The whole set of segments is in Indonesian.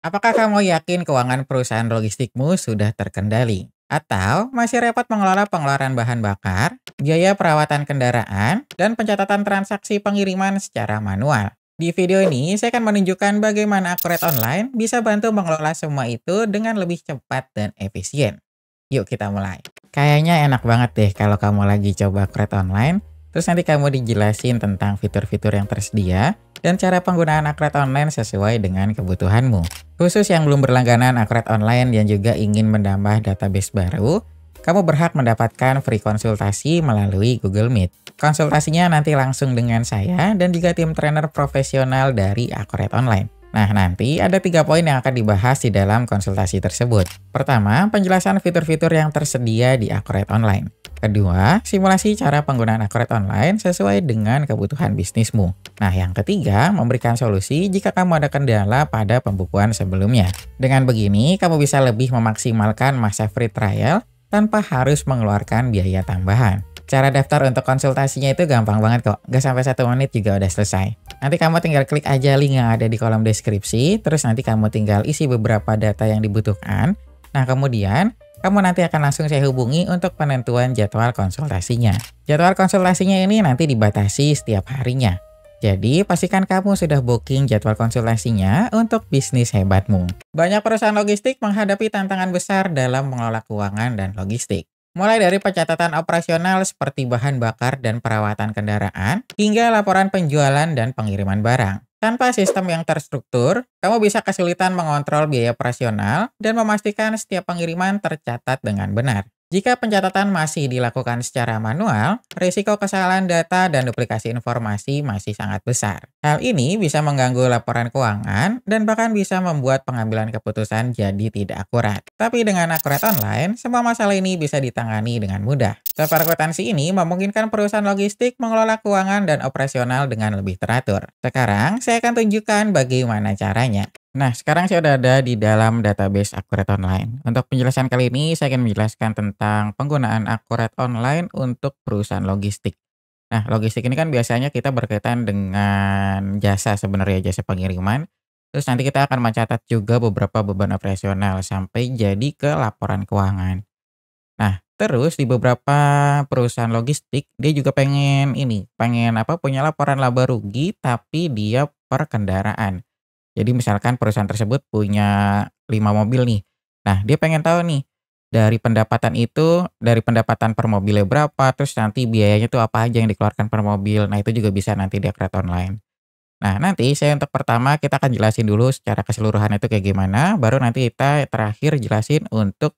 Apakah kamu yakin keuangan perusahaan logistikmu sudah terkendali? Atau masih repot mengelola pengeluaran bahan bakar, biaya perawatan kendaraan, dan pencatatan transaksi pengiriman secara manual? Di video ini, saya akan menunjukkan bagaimana Akuret Online bisa bantu mengelola semua itu dengan lebih cepat dan efisien. Yuk kita mulai. Kayaknya enak banget deh kalau kamu lagi coba Akuret Online, terus nanti kamu dijelasin tentang fitur-fitur yang tersedia, dan cara penggunaan Akuret Online sesuai dengan kebutuhanmu. Khusus yang belum berlangganan Akuret Online dan juga ingin menambah database baru, kamu berhak mendapatkan free konsultasi melalui Google Meet. Konsultasinya nanti langsung dengan saya dan juga tim trainer profesional dari Akuret Online. Nah, nanti ada 3 poin yang akan dibahas di dalam konsultasi tersebut. Pertama, penjelasan fitur-fitur yang tersedia di Akuret Online. Kedua, simulasi cara penggunaan Akuret Online sesuai dengan kebutuhan bisnismu. Nah, yang ketiga, memberikan solusi jika kamu ada kendala pada pembukuan sebelumnya. Dengan begini, kamu bisa lebih memaksimalkan masa free trial tanpa harus mengeluarkan biaya tambahan. Cara daftar untuk konsultasinya itu gampang banget kok, gak sampai 1 menit juga udah selesai. Nanti kamu tinggal klik aja link yang ada di kolom deskripsi, terus nanti kamu tinggal isi beberapa data yang dibutuhkan. Nah, kemudian kamu nanti akan langsung saya hubungi untuk penentuan jadwal konsultasinya. Jadwal konsultasinya ini nanti dibatasi setiap harinya. Jadi, pastikan kamu sudah booking jadwal konsultasinya untuk bisnis hebatmu. Banyak perusahaan logistik menghadapi tantangan besar dalam mengelola keuangan dan logistik. Mulai dari pencatatan operasional seperti bahan bakar dan perawatan kendaraan, hingga laporan penjualan dan pengiriman barang. Tanpa sistem yang terstruktur, kamu bisa kesulitan mengontrol biaya operasional dan memastikan setiap pengiriman tercatat dengan benar. Jika pencatatan masih dilakukan secara manual, risiko kesalahan data dan duplikasi informasi masih sangat besar. Hal ini bisa mengganggu laporan keuangan dan bahkan bisa membuat pengambilan keputusan jadi tidak akurat. Tapi dengan Akuret Online, semua masalah ini bisa ditangani dengan mudah. Software akuntansi ini memungkinkan perusahaan logistik mengelola keuangan dan operasional dengan lebih teratur. Sekarang, saya akan tunjukkan bagaimana caranya. Nah, sekarang saya udah ada di dalam database Akuret Online. Untuk penjelasan kali ini, saya akan menjelaskan tentang penggunaan Akuret Online untuk perusahaan logistik. Nah, logistik ini kan biasanya kita berkaitan dengan jasa sebenarnya, jasa pengiriman. Terus nanti kita akan mencatat juga beberapa beban operasional sampai jadi ke laporan keuangan. Nah, terus di beberapa perusahaan logistik, dia juga pengen apa, punya laporan laba rugi, tapi dia per kendaraan. Jadi misalkan perusahaan tersebut punya 5 mobil nih. Nah, dia pengen tahu nih, dari pendapatan per mobilnya berapa, terus nanti biayanya tuh apa aja yang dikeluarkan per mobil. Nah, itu juga bisa nanti di Akuret Online. Nah, nanti saya untuk pertama kita akan jelasin dulu secara keseluruhan itu kayak gimana, baru nanti kita terakhir jelasin untuk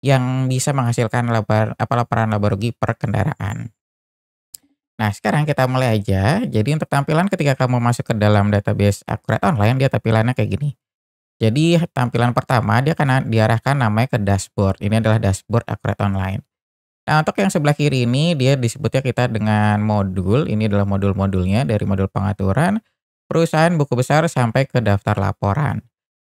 yang bisa menghasilkan laporan laba rugi per kendaraan. Nah, sekarang kita mulai aja. Jadi untuk tampilan ketika kamu masuk ke dalam database Akuret Online, dia tampilannya kayak gini. Jadi tampilan pertama dia akan diarahkan namanya ke dashboard. Ini adalah dashboard Akuret Online. Nah, untuk yang sebelah kiri ini dia disebutnya kita dengan modul. Ini adalah modul-modulnya dari modul pengaturan, perusahaan, buku besar, sampai ke daftar laporan.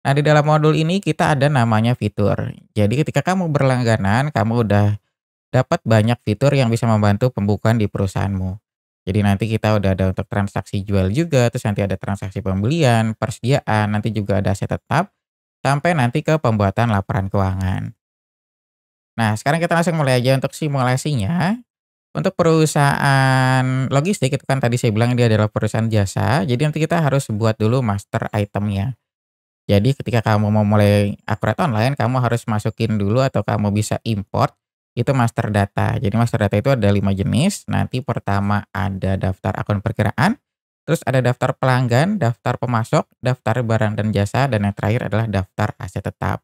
Nah, di dalam modul ini kita ada namanya fitur. Jadi ketika kamu berlangganan, kamu udah dapat banyak fitur yang bisa membantu pembukuan di perusahaanmu. Jadi nanti kita udah ada untuk transaksi jual juga, terus nanti ada transaksi pembelian, persediaan, nanti juga ada aset tetap, sampai nanti ke pembuatan laporan keuangan. Nah, sekarang kita langsung mulai aja untuk simulasinya. Untuk perusahaan logistik itu kan tadi saya bilang dia adalah perusahaan jasa, jadi nanti kita harus buat dulu master itemnya. Jadi ketika kamu mau mulai Akuret Online, kamu harus masukin dulu atau kamu bisa import itu master data. Jadi master data itu ada 5 jenis. Nanti pertama ada daftar akun perkiraan, terus ada daftar pelanggan, daftar pemasok, daftar barang dan jasa, dan yang terakhir adalah daftar aset tetap.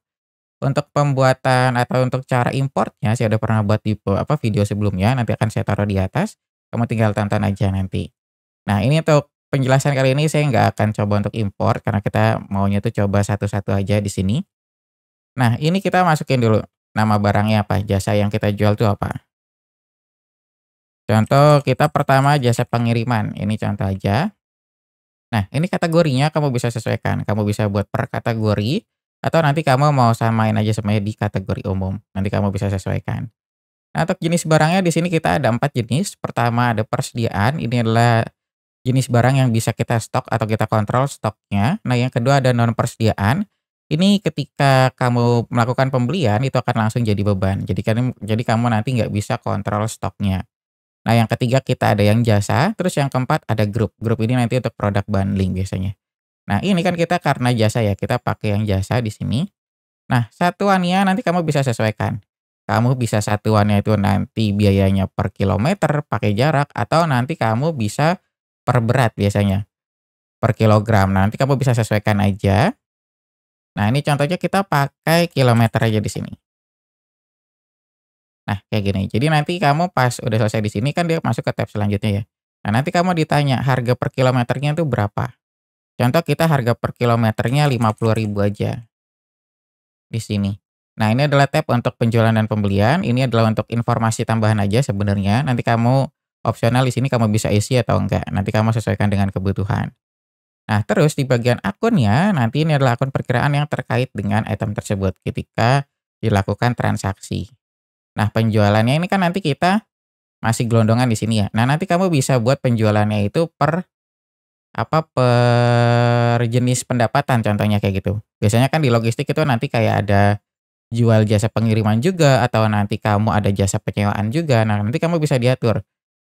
Untuk pembuatan atau untuk cara importnya, saya udah pernah buat di video sebelumnya, nanti akan saya taruh di atas. Kamu tinggal tonton aja nanti. Nah, ini untuk penjelasan kali ini saya nggak akan coba untuk import karena kita maunya tuh coba satu-satu aja di sini. Nah, ini kita masukin dulu nama barangnya apa, jasa yang kita jual tuh apa. Contoh kita pertama jasa pengiriman, ini contoh aja. Nah, ini kategorinya kamu bisa sesuaikan, kamu bisa buat per kategori atau nanti kamu mau samain aja semuanya di kategori umum, nanti kamu bisa sesuaikan. Nah, untuk jenis barangnya di sini kita ada 4 jenis. Pertama ada persediaan, ini adalah jenis barang yang bisa kita stok atau kita kontrol stoknya. Nah, yang kedua ada non persediaan. Ini ketika kamu melakukan pembelian itu akan langsung jadi beban. Jadi kamu nanti nggak bisa kontrol stoknya. Nah, yang ketiga kita ada yang jasa, terus yang keempat ada grup. Grup ini nanti untuk produk bundling biasanya. Nah, ini kan kita karena jasa ya, kita pakai yang jasa di sini. Nah, satuannya nanti kamu bisa sesuaikan. Kamu bisa satuannya itu nanti biayanya per kilometer pakai jarak atau nanti kamu bisa per berat biasanya, per kilogram. Nah, nanti kamu bisa sesuaikan aja. Nah, ini contohnya kita pakai kilometer aja di sini. Nah, kayak gini. Jadi nanti kamu pas udah selesai di sini kan dia masuk ke tab selanjutnya ya. Nah, nanti kamu ditanya harga per kilometernya itu berapa. Contoh kita harga per kilometernya 50.000 aja di sini. Nah, ini adalah tab untuk penjualan dan pembelian. Ini adalah untuk informasi tambahan aja sebenarnya. Nanti kamu opsional di sini kamu bisa isi atau enggak. Nanti kamu sesuaikan dengan kebutuhan. Nah, terus di bagian akunnya, nanti ini adalah akun perkiraan yang terkait dengan item tersebut ketika dilakukan transaksi. Nah, penjualannya ini kan nanti kita masih gelondongan di sini ya. Nah, nanti kamu bisa buat penjualannya itu per jenis pendapatan contohnya kayak gitu. Biasanya kan di logistik itu nanti kayak ada jual jasa pengiriman juga atau nanti kamu ada jasa penyewaan juga. Nah, nanti kamu bisa diatur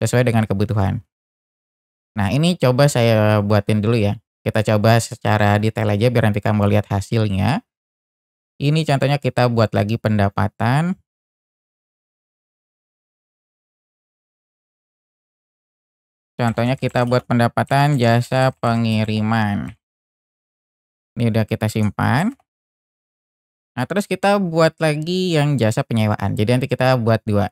sesuai dengan kebutuhan. Nah, ini coba saya buatin dulu ya. Kita coba secara detail aja biar nanti kamu lihat hasilnya. Ini contohnya kita buat lagi pendapatan. Contohnya kita buat pendapatan jasa pengiriman. Ini udah kita simpan. Nah, terus kita buat lagi yang jasa penyewaan. Jadi nanti kita buat 2.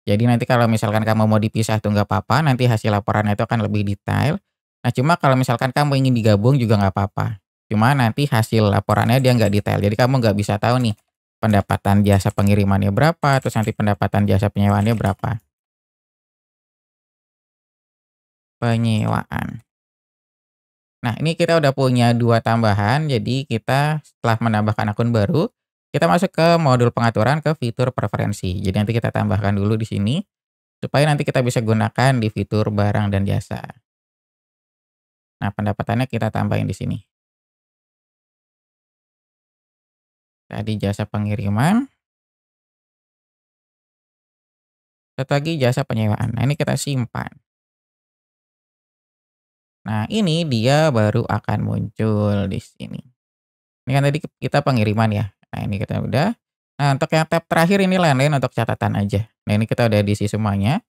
Jadi nanti kalau misalkan kamu mau dipisah tuh nggak apa-apa, nanti hasil laporannya itu akan lebih detail. Nah, cuma kalau misalkan kamu ingin digabung juga nggak apa-apa. Cuma nanti hasil laporannya dia nggak detail. Jadi kamu nggak bisa tahu nih pendapatan jasa pengirimannya berapa, terus nanti pendapatan jasa penyewaannya berapa. Penyewaan. Nah, ini kita udah punya 2 tambahan, jadi kita setelah menambahkan akun baru, kita masuk ke modul pengaturan ke fitur preferensi. Jadi nanti kita tambahkan dulu di sini, supaya nanti kita bisa gunakan di fitur barang dan jasa. Nah, pendapatannya kita tambahin di sini. Tadi jasa pengiriman, satu lagi jasa penyewaan. Nah, ini kita simpan. Nah, ini dia baru akan muncul di sini. Ini kan tadi kita pengiriman ya. Nah, ini kita udah. Nah, untuk yang tab terakhir ini lain-lain untuk catatan aja. Nah, ini kita udah diisi semuanya.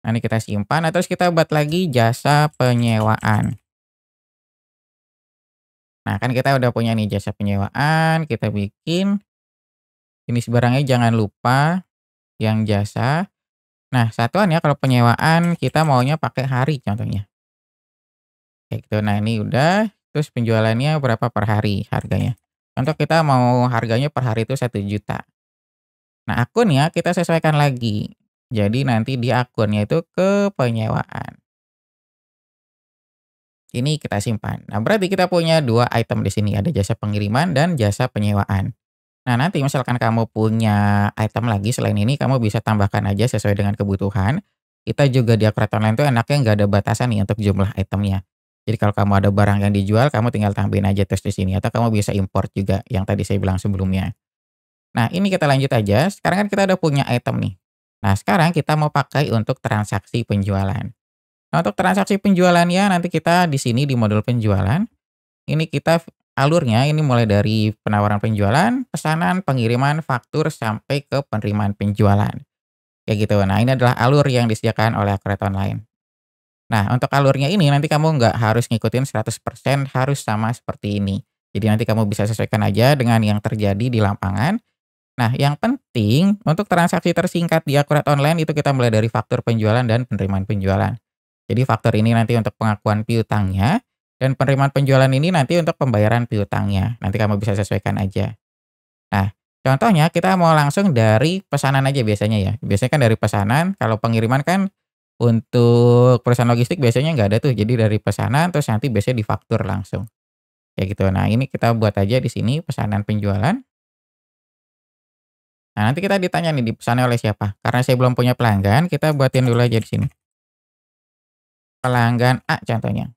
Nah, ini kita simpan. Nah, terus kita buat lagi jasa penyewaan. Nah, kan kita udah punya nih jasa penyewaan, kita bikin jenis barangnya jangan lupa yang jasa. Nah, satuan ya kalau penyewaan kita maunya pakai hari contohnya. Kayak gitu. Nah, ini udah, terus penjualannya berapa per hari harganya. Contoh kita mau harganya per hari itu 1 juta. Nah, akunnya kita sesuaikan lagi. Jadi nanti di akunnya itu ke penyewaan. Ini kita simpan. Nah, berarti kita punya 2 item di sini, ada jasa pengiriman dan jasa penyewaan. Nah, nanti misalkan kamu punya item lagi selain ini, kamu bisa tambahkan aja sesuai dengan kebutuhan. Kita juga di Akret Online tuh enaknya nggak ada batasan nih untuk jumlah itemnya. Jadi kalau kamu ada barang yang dijual, kamu tinggal tambahin aja terus di sini atau kamu bisa import juga yang tadi saya bilang sebelumnya. Nah, ini kita lanjut aja. Sekarang kan kita udah punya item nih. Nah, sekarang kita mau pakai untuk transaksi penjualan. Nah, untuk transaksi penjualannya nanti kita di sini di modul penjualan, ini kita alurnya ini mulai dari penawaran penjualan, pesanan, pengiriman, faktur, sampai ke penerimaan penjualan. Kayak gitu. Nah, ini adalah alur yang disediakan oleh Akret Online. Nah, untuk alurnya ini nanti kamu nggak harus ngikutin 100% harus sama seperti ini. Jadi nanti kamu bisa sesuaikan aja dengan yang terjadi di lapangan. Nah, yang penting untuk transaksi tersingkat di Akret Online itu kita mulai dari faktur penjualan dan penerimaan penjualan. Jadi faktur ini nanti untuk pengakuan piutangnya, dan penerimaan penjualan ini nanti untuk pembayaran piutangnya. Nanti kamu bisa sesuaikan aja. Nah, contohnya kita mau langsung dari pesanan aja biasanya ya. Biasanya kan dari pesanan, kalau pengiriman kan untuk perusahaan logistik biasanya nggak ada tuh. Jadi dari pesanan terus nanti biasanya difaktur langsung. Kayak gitu. Nah, ini kita buat aja di sini pesanan penjualan. Nah, nanti kita ditanya nih dipesannya oleh siapa. Karena saya belum punya pelanggan, kita buatin dulu aja di sini. Pelanggan A contohnya.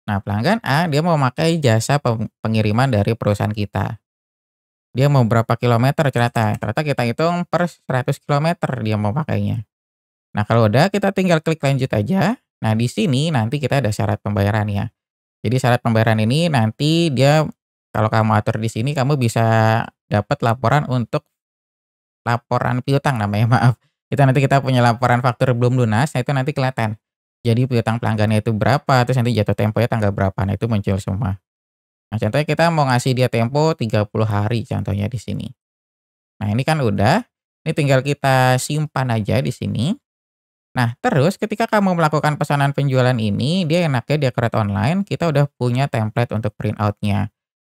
Nah, pelanggan A dia mau pakai jasa pengiriman dari perusahaan kita. Dia mau berapa kilometer ternyata kita hitung per 100 kilometer dia mau pakainya. Nah, kalau udah kita tinggal klik lanjut aja. Nah, di sini nanti kita ada syarat pembayaran ya. Jadi syarat pembayaran ini nanti dia kalau kamu atur di sini kamu bisa dapat laporan untuk laporan piutang namanya, maaf. Itu nanti kita punya laporan faktur belum lunas, nah itu nanti kelihatan. Jadi piutang pelanggannya itu berapa, terus nanti jatuh temponya tanggal berapa, nah itu muncul semua. Nah, contohnya kita mau ngasih dia tempo 30 hari contohnya di sini. Nah, ini kan udah, ini tinggal kita simpan aja di sini. Nah, terus ketika kamu melakukan pesanan penjualan ini, dia enaknya di Acrobat Online, kita udah punya template untuk print out-nya.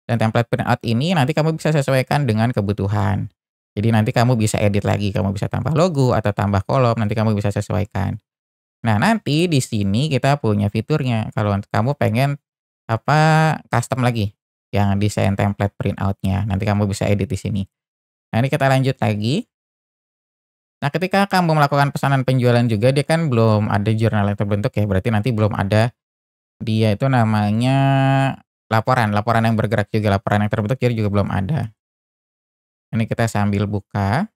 Dan template print out ini nanti kamu bisa sesuaikan dengan kebutuhan. Jadi nanti kamu bisa edit lagi, kamu bisa tambah logo atau tambah kolom, nanti kamu bisa sesuaikan. Nah, nanti di sini kita punya fiturnya. Kalau kamu pengen custom lagi yang desain template print out-nya, nanti kamu bisa edit di sini. Nah, ini kita lanjut lagi. Nah, ketika kamu melakukan pesanan penjualan juga, dia kan belum ada jurnal yang terbentuk ya, berarti nanti belum ada dia itu namanya laporan, laporan yang bergerak juga, laporan yang terbentuk jadi juga belum ada. Ini kita sambil buka,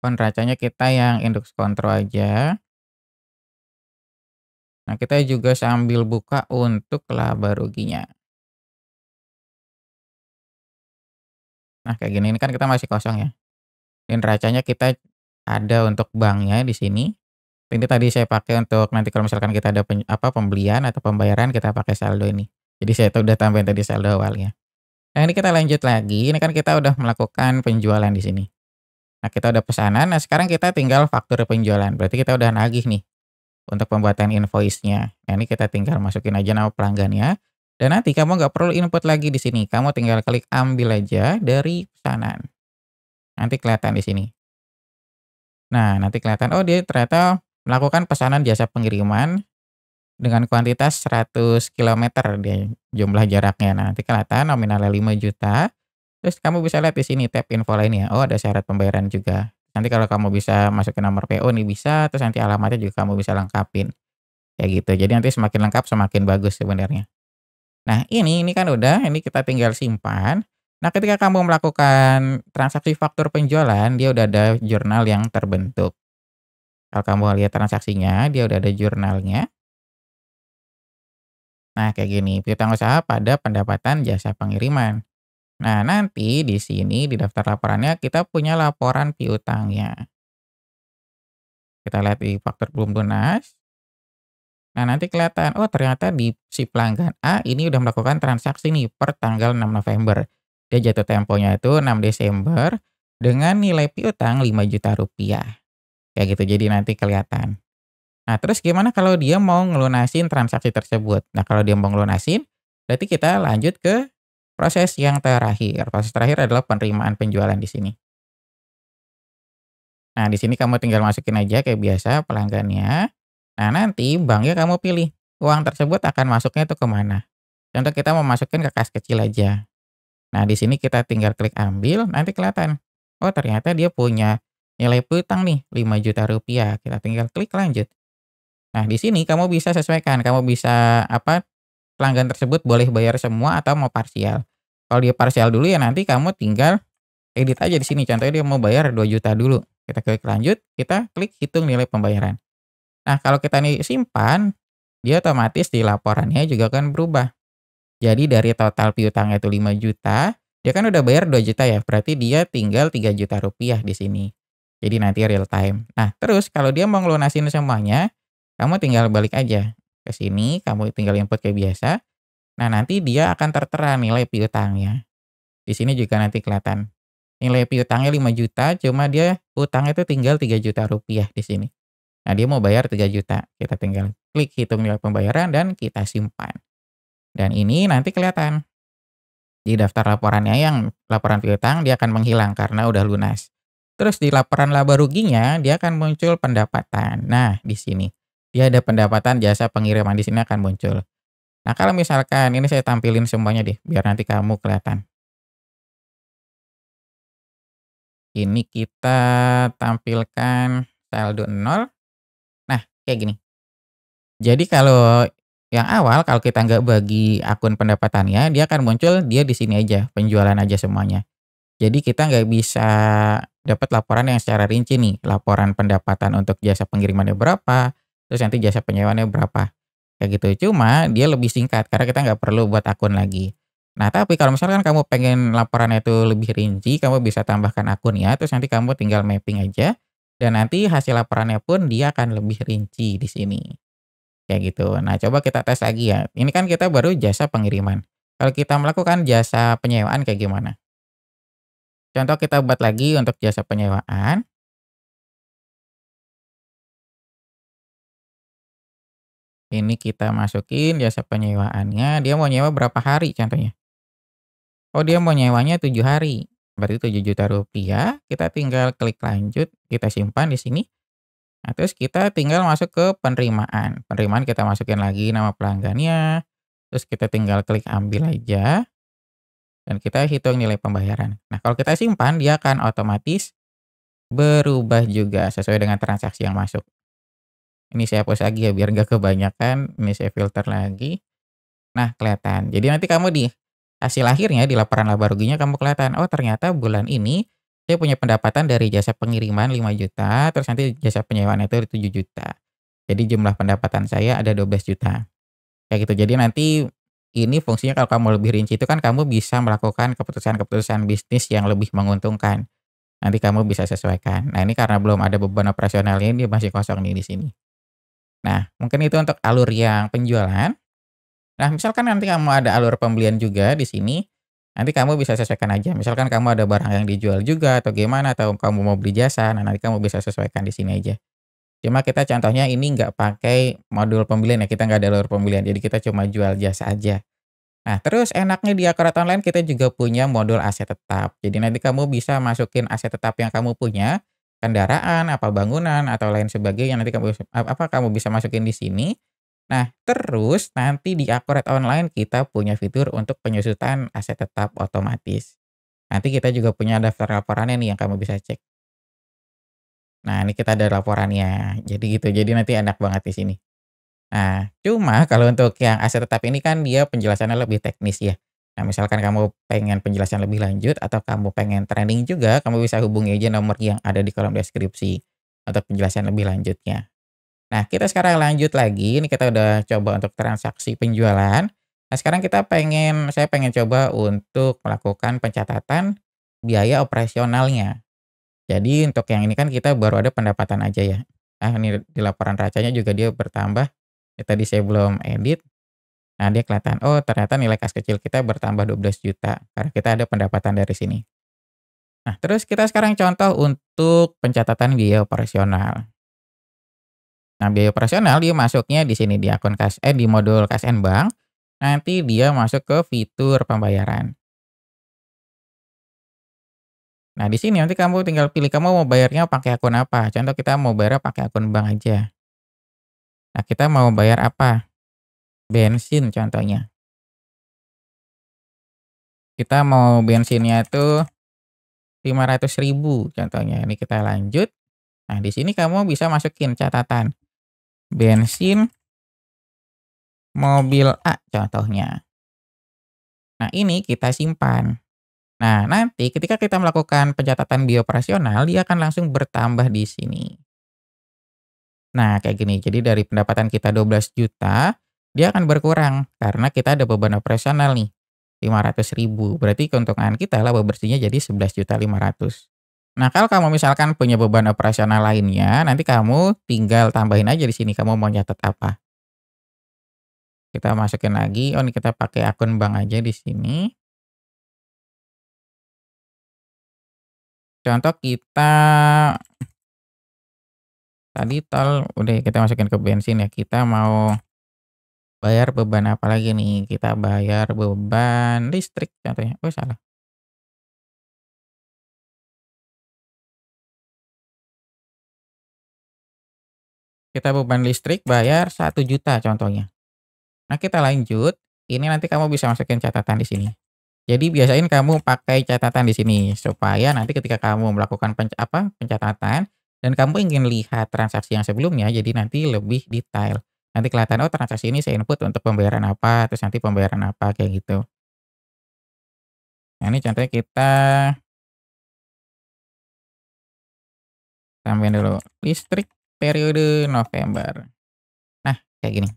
neracanya kita yang index control aja. Nah, kita juga sambil buka untuk laba ruginya. Nah, kayak gini, ini kan kita masih kosong ya. Ini neracanya kita ada untuk banknya di sini. Ini tadi saya pakai untuk nanti kalau misalkan kita ada pembelian atau pembayaran kita pakai saldo ini. Jadi saya tuh udah tambahin tadi saldo awalnya. Nah, ini kita lanjut lagi, ini kan kita udah melakukan penjualan di sini. Nah, kita udah pesanan, nah sekarang kita tinggal faktur penjualan, berarti kita udah nagih nih untuk pembuatan invoice-nya. Nah, ini kita tinggal masukin aja nama pelanggannya, dan nanti kamu nggak perlu input lagi di sini, kamu tinggal klik ambil aja dari pesanan. Nanti kelihatan di sini. Nah, nanti kelihatan, oh dia ternyata melakukan pesanan jasa pengiriman dengan kuantitas 100 kilometer dia jumlah jaraknya. Nah, nanti kelihatan nominalnya 5 juta. Terus kamu bisa lihat di sini tab info lainnya. Oh, ada syarat pembayaran juga. Nanti kalau kamu bisa masukin nomor PO nih bisa, terus nanti alamatnya juga kamu bisa lengkapin. Kayak gitu. Jadi nanti semakin lengkap semakin bagus sebenarnya. Nah, ini kan udah, ini kita tinggal simpan. Nah, ketika kamu melakukan transaksi faktur penjualan, dia udah ada jurnal yang terbentuk. Kalau kamu lihat transaksinya, dia udah ada jurnalnya. Nah, kayak gini, piutang usaha pada pendapatan jasa pengiriman. Nah, nanti di sini di daftar laporannya kita punya laporan piutangnya. Kita lihat di faktur belum lunas. Nah, nanti kelihatan, oh ternyata di si pelanggan A ini udah melakukan transaksi nih per tanggal 6 November. Dia jatuh temponya itu 6 Desember dengan nilai piutang 5 juta rupiah. Kayak gitu, jadi nanti kelihatan. Nah, terus gimana kalau dia mau ngelunasin transaksi tersebut? Nah, kalau dia mau ngelunasin, berarti kita lanjut ke proses yang terakhir. Proses terakhir adalah penerimaan penjualan di sini. Nah, di sini kamu tinggal masukin aja kayak biasa pelanggannya. Nah, nanti banknya kamu pilih, uang tersebut akan masuknya itu ke mana. Contoh kita mau masukin ke kas kecil aja. Nah, di sini kita tinggal klik ambil, nanti kelihatan. Oh, ternyata dia punya nilai piutang nih, 5 juta rupiah. Kita tinggal klik lanjut. Nah, di sini kamu bisa sesuaikan, kamu bisa pelanggan tersebut boleh bayar semua atau mau parsial. Kalau dia parsial dulu ya nanti kamu tinggal edit aja di sini, contohnya dia mau bayar 2 juta dulu. Kita klik lanjut, kita klik hitung nilai pembayaran. Nah, kalau kita nih simpan, dia otomatis di laporannya juga akan berubah. Jadi dari total piutangnya itu 5 juta, dia kan udah bayar 2 juta ya, berarti dia tinggal 3 juta rupiah di sini. Jadi nanti real time. Nah, terus kalau dia mau ngelunasin semuanya, kamu tinggal balik aja ke sini, kamu tinggal input kayak biasa. Nah, nanti dia akan tertera nilai piutangnya. Di sini juga nanti kelihatan. Nilai piutangnya 5 juta, cuma dia utangnya itu tinggal 3 juta rupiah di sini. Nah, dia mau bayar 3 juta. Kita tinggal klik hitung nilai pembayaran dan kita simpan. Dan ini nanti kelihatan di daftar laporannya yang laporan piutang dia akan menghilang karena udah lunas. Terus di laporan laba ruginya dia akan muncul pendapatan. Nah, di sini dia ada pendapatan jasa pengiriman di sini akan muncul. Nah, kalau misalkan ini saya tampilin semuanya deh biar nanti kamu kelihatan. Ini kita tampilkan saldo nol. Nah, kayak gini. Jadi kalau yang awal, kalau kita nggak bagi akun pendapatannya, dia akan muncul dia di sini aja, penjualan aja semuanya. Jadi kita nggak bisa dapat laporan yang secara rinci nih, laporan pendapatan untuk jasa pengirimannya berapa, terus nanti jasa penyewaannya berapa, kayak gitu. Cuma dia lebih singkat karena kita nggak perlu buat akun lagi. Nah, tapi kalau misalkan kamu pengen laporannya itu lebih rinci, kamu bisa tambahkan akunnya, terus nanti kamu tinggal mapping aja, dan nanti hasil laporannya pun dia akan lebih rinci di sini, kayak gitu. Nah, coba kita tes lagi ya. Ini kan kita baru jasa pengiriman. Kalau kita melakukan jasa penyewaan kayak gimana? Contoh kita buat lagi untuk jasa penyewaan, ini kita masukin jasa penyewaannya, dia mau nyewa berapa hari contohnya? Oh, dia mau nyewanya 7 hari, berarti 7 juta rupiah. Kita tinggal klik lanjut, kita simpan di sini. Nah, terus kita tinggal masuk ke penerimaan. Penerimaan kita masukin lagi nama pelanggannya, terus kita tinggal klik ambil aja, dan kita hitung nilai pembayaran. Nah, kalau kita simpan, dia akan otomatis berubah juga sesuai dengan transaksi yang masuk. Ini saya hapus lagi ya biar nggak kebanyakan, ini saya filter lagi. Nah, kelihatan. Jadi nanti kamu di hasil akhirnya di laporan laba ruginya kamu kelihatan, oh ternyata bulan ini saya punya pendapatan dari jasa pengiriman 5 juta, terus nanti jasa penyewaan itu 7 juta. Jadi jumlah pendapatan saya ada 12 juta. Kayak gitu. Jadi nanti ini fungsinya kalau kamu lebih rinci itu kan kamu bisa melakukan keputusan-keputusan bisnis yang lebih menguntungkan. Nanti kamu bisa sesuaikan. Nah, ini karena belum ada beban operasionalnya, ini masih kosong nih di sini. Nah, mungkin itu untuk alur yang penjualan. Nah, misalkan nanti kamu ada alur pembelian juga di sini, nanti kamu bisa sesuaikan aja. Misalkan kamu ada barang yang dijual juga atau gimana, atau kamu mau beli jasa, nah nanti kamu bisa sesuaikan di sini aja. Cuma kita contohnya ini nggak pakai modul pembelian ya, kita nggak ada alur pembelian, jadi kita cuma jual jasa aja. Nah, terus enaknya di Akurat Online kita juga punya modul aset tetap. Jadi nanti kamu bisa masukin aset tetap yang kamu punya, kendaraan, apa bangunan, atau lain sebagainya, nanti kamu bisa masukin di sini. Nah, terus nanti di Akurat Online kita punya fitur untuk penyusutan aset tetap otomatis. Nanti kita juga punya daftar laporannya nih yang kamu bisa cek. Nah, ini kita ada laporannya. Jadi gitu, jadi nanti enak banget di sini. Nah, cuma kalau untuk yang aset tetap ini kan dia penjelasannya lebih teknis ya. Nah, misalkan kamu pengen penjelasan lebih lanjut atau kamu pengen training juga, kamu bisa hubungi aja nomor yang ada di kolom deskripsi untuk penjelasan lebih lanjutnya. Nah, kita sekarang lanjut lagi, ini kita udah coba untuk transaksi penjualan. Nah, sekarang saya pengen coba untuk melakukan pencatatan biaya operasionalnya. Jadi untuk yang ini kan kita baru ada pendapatan aja ya. Nah, ini di laporan racanya juga dia bertambah. Ya, tadi saya belum edit. Nah, dia kelihatan, oh ternyata nilai kas kecil kita bertambah 12 juta karena kita ada pendapatan dari sini. Nah, terus kita sekarang contoh untuk pencatatan biaya operasional. Nah, biaya operasional dia masuknya di sini di di modul Kas and Bank. Nanti dia masuk ke fitur pembayaran. Nah, di sini nanti kamu tinggal pilih kamu mau bayarnya pakai akun apa. Contoh kita mau bayarnya pakai akun bank aja. Nah, kita mau bayar apa? Bensin contohnya. Kita mau bensinnya itu 500.000 contohnya. Ini kita lanjut. Nah, di sini kamu bisa masukin catatan. Bensin mobil A contohnya. Nah, ini kita simpan. Nah, nanti ketika kita melakukan pencatatan biaya operasional, dia akan langsung bertambah di sini. Nah, kayak gini. Jadi dari pendapatan kita 12 juta, dia akan berkurang karena kita ada beban operasional nih, 500.000. Berarti keuntungan kita laba bersihnya jadi 11.500.000. Nah, kalau kamu misalkan punya beban operasional lainnya, nanti kamu tinggal tambahin aja di sini kamu mau nyatet apa. Kita masukin lagi, oh ini kita pakai akun bank aja di sini. Contoh kita tadi tol udah ya, kita masukin ke bensin ya, kita mau bayar beban apa lagi nih, kita bayar beban listrik contohnya, oh salah, kita beban listrik bayar 1 juta contohnya. Nah, kita lanjut, ini nanti kamu bisa masukin catatan di sini. Jadi biasain kamu pakai catatan di sini, supaya nanti ketika kamu melakukan pencatatan dan kamu ingin lihat transaksi yang sebelumnya, jadi nanti lebih detail. Nanti kelihatan, oh transaksi ini saya input untuk pembayaran apa, terus nanti pembayaran apa, kayak gitu. Nah ini contohnya kita tambahin dulu, listrik periode November. Nah, kayak gini.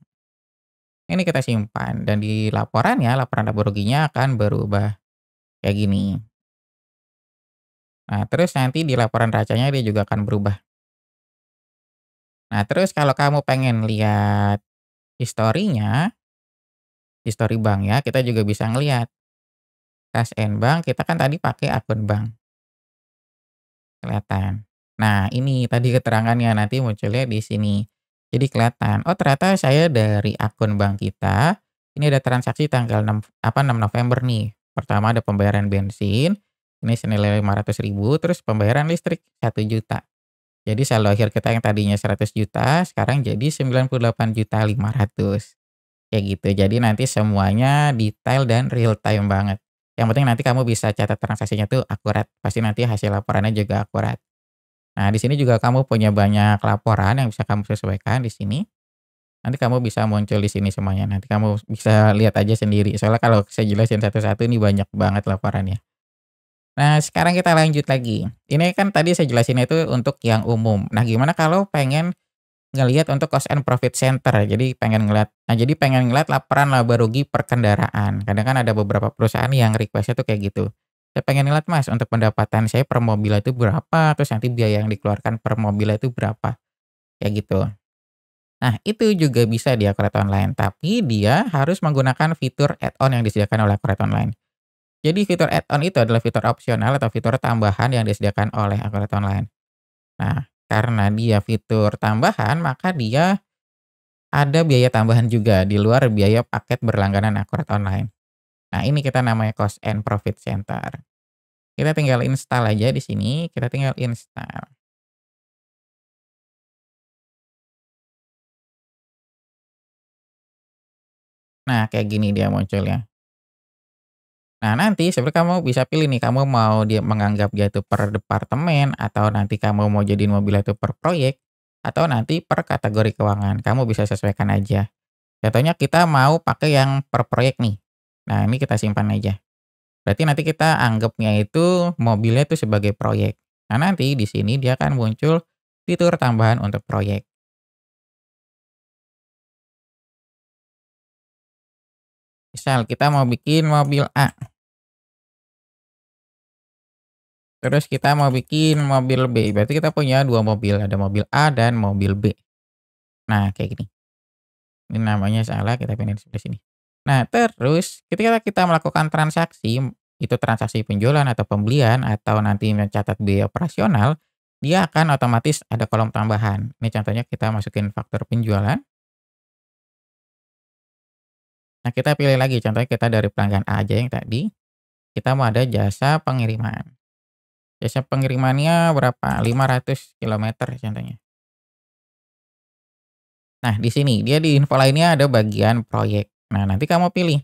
Ini kita simpan dan di laporannya, laporan laba ruginya akan berubah kayak gini. Nah, terus nanti di laporan racanya dia juga akan berubah. Nah, terus kalau kamu pengen lihat historinya, histori bank ya, kita juga bisa ngelihat kas and bank, kita kan tadi pakai akun bank, kelihatan. Nah, ini tadi keterangannya nanti munculnya di sini. Jadi kelihatan, oh ternyata saya dari akun bank kita, ini ada transaksi tanggal 6 November nih. Pertama ada pembayaran bensin, ini senilai 500.000, terus pembayaran listrik 1 juta. Jadi saldo akhir kita yang tadinya 100 juta, sekarang jadi 98.500.000. Kayak gitu. Jadi nanti semuanya detail dan real time banget. Yang penting nanti kamu bisa catat transaksinya tuh akurat. Pasti nanti hasil laporannya juga akurat. Nah, di sini juga kamu punya banyak laporan yang bisa kamu sesuaikan di sini. Nanti kamu bisa muncul di sini semuanya. Nanti kamu bisa lihat aja sendiri. Soalnya kalau saya jelasin satu-satu ini banyak banget laporannya. Nah, sekarang kita lanjut lagi. Ini kan tadi saya jelasin itu untuk yang umum. Nah, gimana kalau pengen ngelihat untuk cost and profit center, jadi pengen ngelihat laporan laba rugi per kendaraan. Kadang kan ada beberapa perusahaan yang request-nya tuh kayak gitu. "Saya pengen ngelihat Mas, untuk pendapatan saya per mobil itu berapa, terus nanti biaya yang dikeluarkan per mobil itu berapa." Kayak gitu. Nah, itu juga bisa di Akurat Online, tapi dia harus menggunakan fitur add-on yang disediakan oleh Akurat Online. Jadi fitur add-on itu adalah fitur opsional atau fitur tambahan yang disediakan oleh Akurat Online. Nah, karena dia fitur tambahan, maka dia ada biaya tambahan juga di luar biaya paket berlangganan Akurat Online. Nah, ini kita namanya Cost and Profit Center. Kita tinggal install aja di sini, kita tinggal install. Nah, kayak gini dia munculnya. Nah, nanti sebenarnya kamu bisa pilih nih, kamu mau dia menganggap dia itu per departemen, atau nanti kamu mau jadiin mobil itu per proyek, atau nanti per kategori keuangan. Kamu bisa sesuaikan aja. Contohnya kita mau pakai yang per proyek nih. Nah, ini kita simpan aja. Berarti nanti kita anggapnya itu mobilnya itu sebagai proyek. Nah, nanti di sini dia akan muncul fitur tambahan untuk proyek. Misal kita mau bikin mobil A, terus kita mau bikin mobil B. Berarti kita punya 2 mobil, ada mobil A dan mobil B. Nah, kayak gini. Ini namanya salah, kita pindahin sebelah sini. Nah, terus ketika kita melakukan transaksi, itu transaksi penjualan atau pembelian atau nanti mencatat biaya operasional, dia akan otomatis ada kolom tambahan. Ini contohnya kita masukin faktur penjualan. Nah, kita pilih lagi, contohnya kita dari pelanggan A aja yang tadi, kita mau ada jasa pengiriman. Jasa pengirimannya berapa? 500 kilometer contohnya. Nah, di sini dia di info lainnya ada bagian proyek. Nah, nanti kamu pilih.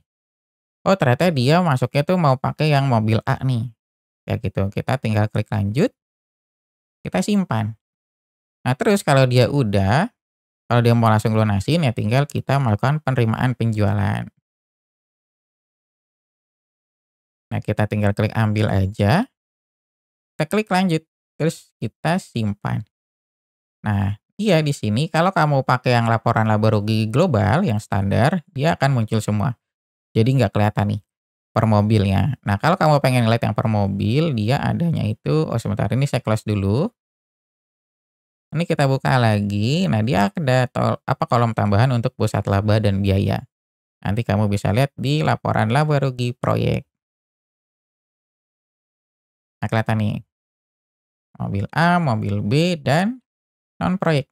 Oh, ternyata dia masuknya tuh mau pakai yang mobil A nih. Ya gitu, kita tinggal klik lanjut, kita simpan. Nah, terus kalau dia mau langsung lunasin ya tinggal kita melakukan penerimaan penjualan. Nah, kita tinggal klik ambil aja, kita klik lanjut, terus kita simpan. Nah, iya di sini kalau kamu pakai yang laporan laba rugi global yang standar, dia akan muncul semua. Jadi nggak kelihatan nih per mobilnya. Nah, kalau kamu pengen ngeliat yang per mobil, dia adanya itu, oh sebentar ini saya close dulu. Ini kita buka lagi. Nah, dia ada kolom tambahan untuk pusat laba dan biaya. Nanti kamu bisa lihat di laporan laba rugi proyek. Nah, kelihatan nih, mobil A, mobil B, dan non proyek.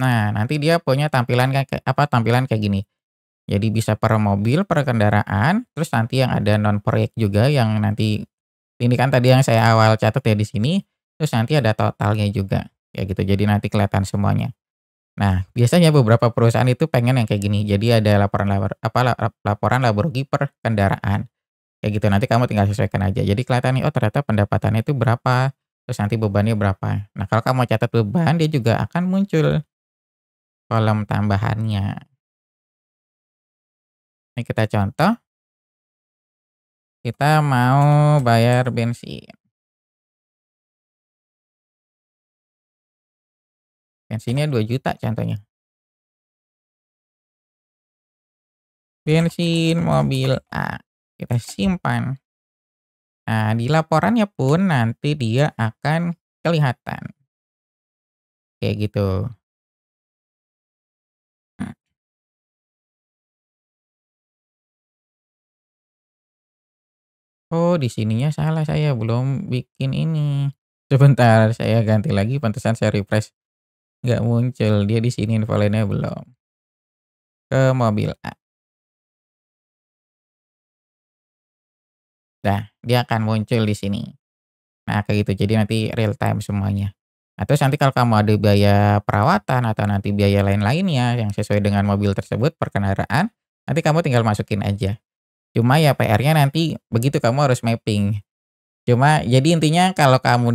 Nah, nanti dia punya tampilan kayak gini. Jadi bisa per mobil, per kendaraan, terus nanti yang ada non proyek juga yang nanti ini kan tadi yang saya awal catat ya di sini, terus nanti ada totalnya juga, kayak gitu. Jadi nanti kelihatan semuanya. Nah, biasanya beberapa perusahaan itu pengen yang kayak gini. Jadi ada laporan laba rugi per kendaraan, kayak gitu. Nanti kamu tinggal sesuaikan aja. Jadi kelihatan nih, oh ternyata pendapatannya itu berapa, terus nanti bebannya berapa. Nah, kalau kamu catat beban, dia juga akan muncul. kolom tambahannya. Ini kita contoh, kita mau bayar bensin. Bensinnya 2 juta contohnya. Bensin mobil A, kita simpan. Nah, di laporannya pun nanti dia akan kelihatan, kayak gitu. Oh, di sininya salah saya, belum bikin ini. Sebentar, saya ganti lagi, pantesan saya refresh nggak muncul, dia di sini info lainnya belum. Ke mobil A. Nah, dia akan muncul di sini. Nah, kayak gitu, jadi nanti real time semuanya. Nah, terus nanti kalau kamu ada biaya perawatan atau nanti biaya lain-lainnya yang sesuai dengan mobil tersebut, perkendaraan, nanti kamu tinggal masukin aja. Cuma ya PR-nya nanti begitu kamu harus mapping. Cuma jadi intinya kalau kamu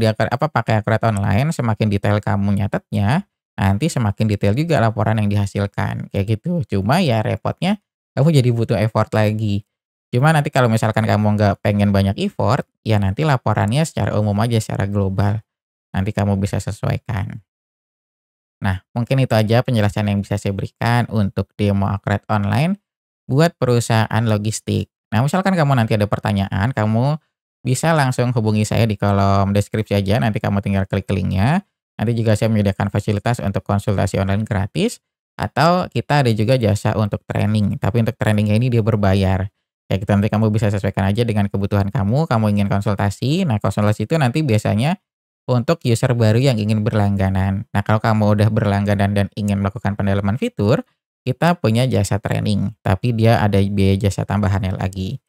pakai akurat online, semakin detail kamu nyatetnya, nanti semakin detail juga laporan yang dihasilkan, kayak gitu. Cuma ya repotnya kamu jadi butuh effort lagi. Cuma nanti kalau misalkan kamu nggak pengen banyak effort, ya nanti laporannya secara umum aja, secara global. Nanti kamu bisa sesuaikan. Nah, mungkin itu aja penjelasan yang bisa saya berikan untuk demo akurat online buat perusahaan logistik. Nah, misalkan kamu nanti ada pertanyaan, kamu bisa langsung hubungi saya di kolom deskripsi aja, nanti kamu tinggal klik linknya. Nanti juga saya menyediakan fasilitas untuk konsultasi online gratis, atau kita ada juga jasa untuk training. Tapi untuk trainingnya ini dia berbayar. Ya gitu, nanti kamu bisa sesuaikan aja dengan kebutuhan kamu ingin konsultasi. Nah, konsultasi itu nanti biasanya untuk user baru yang ingin berlangganan. Nah, kalau kamu udah berlangganan dan ingin melakukan pendalaman fitur, kita punya jasa training, tapi dia ada biaya jasa tambahannya lagi.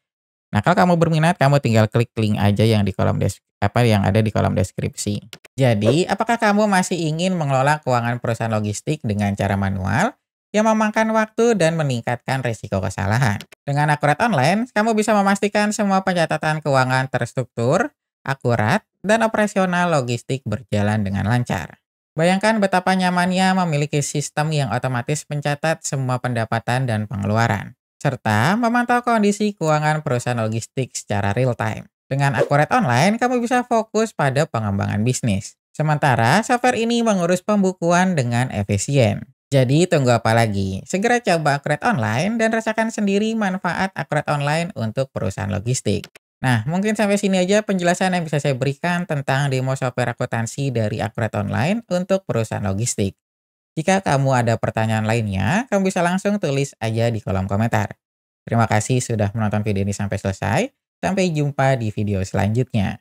Nah, kalau kamu berminat, kamu tinggal klik link aja yang di yang ada di kolom deskripsi. Jadi, apakah kamu masih ingin mengelola keuangan perusahaan logistik dengan cara manual yang memakan waktu dan meningkatkan risiko kesalahan? Dengan akurat online, kamu bisa memastikan semua pencatatan keuangan terstruktur, akurat, dan operasional logistik berjalan dengan lancar. Bayangkan betapa nyamannya memiliki sistem yang otomatis mencatat semua pendapatan dan pengeluaran, serta memantau kondisi keuangan perusahaan logistik secara real time. Dengan akurat online, kamu bisa fokus pada pengembangan bisnis. Sementara software ini mengurus pembukuan dengan efisien. Jadi tunggu apa lagi? Segera coba akurat online dan rasakan sendiri manfaat akurat online untuk perusahaan logistik. Nah, mungkin sampai sini aja penjelasan yang bisa saya berikan tentang demo software akuntansi dari Akurat Online untuk perusahaan logistik. Jika kamu ada pertanyaan lainnya, kamu bisa langsung tulis aja di kolom komentar. Terima kasih sudah menonton video ini sampai selesai. Sampai jumpa di video selanjutnya.